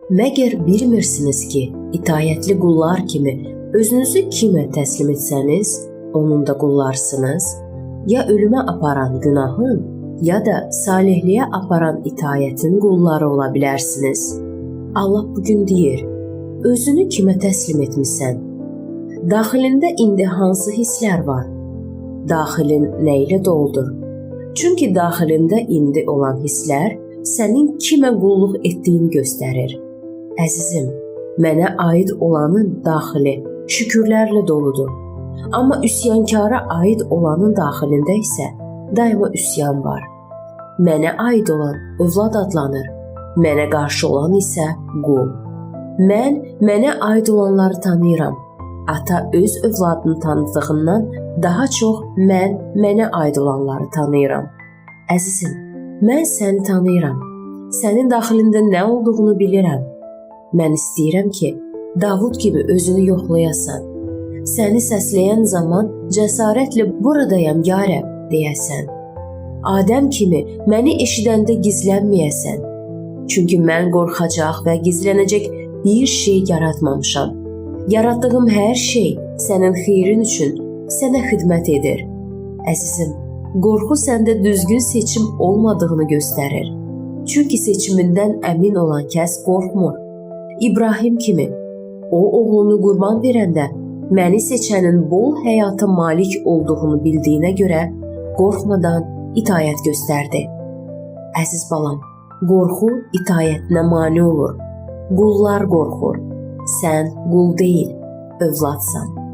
Məgər bilmirsiniz ki, itayətli qullar kimi özünüzü kimə təslim etsəniz, onun da qullarsınız? Ya ölümə aparan günahın, ya da salihliyə aparan itayətin qulları ola bilərsiniz. Allah bugün deyir, özünü kimə təslim etmisən? Daxilində indi hansı hisslər var? Daxilin nə ilə doldur? Çünki daxilində indi olan hisslər sənin kimə qulluq etdiyini göstərir. Əzizim, mənə aid olanın daxili şükürlərlə doludur. Amma üsyankara aid olanın daxilində isə daima üsyan var. Mənə aid olan övlad adlanır, mənə qarşı olan isə qul. Mən mənə aid olanları tanıyıram. Ata öz övladını tanıdığından daha çox mən mənə aid olanları tanıyıram. Əzizim, mən səni tanıyıram. Sənin daxilində nə olduğunu bilirəm. Mən istəyirəm ki, Davud kimi özünü yoxlayasan. Səni səsləyən zaman cəsarətlə buradayam ya Rəbb deyəsən. Adəm kimi məni eşidəndə gizlənməyəsən. Çünki mən qorxacaq və gizlənəcək bir şey yaratmamışam. Yaratdığım hər şey sənin xeyrin üçün sənə xidmət edir. Əzizim, qorxu səndə düzgün seçim olmadığını göstərir. Çünki seçimindən əmin olan kəs qorxmur. İbrahim kimi, o oğlunu qurban verəndə məni seçənin bol həyata malik olduğunu bildiyinə görə qorxmadan itayət göstərdi. Əziz balam, qorxu itayətinə mane olur. Qullar qorxur. Sən qul deyil, övladsan.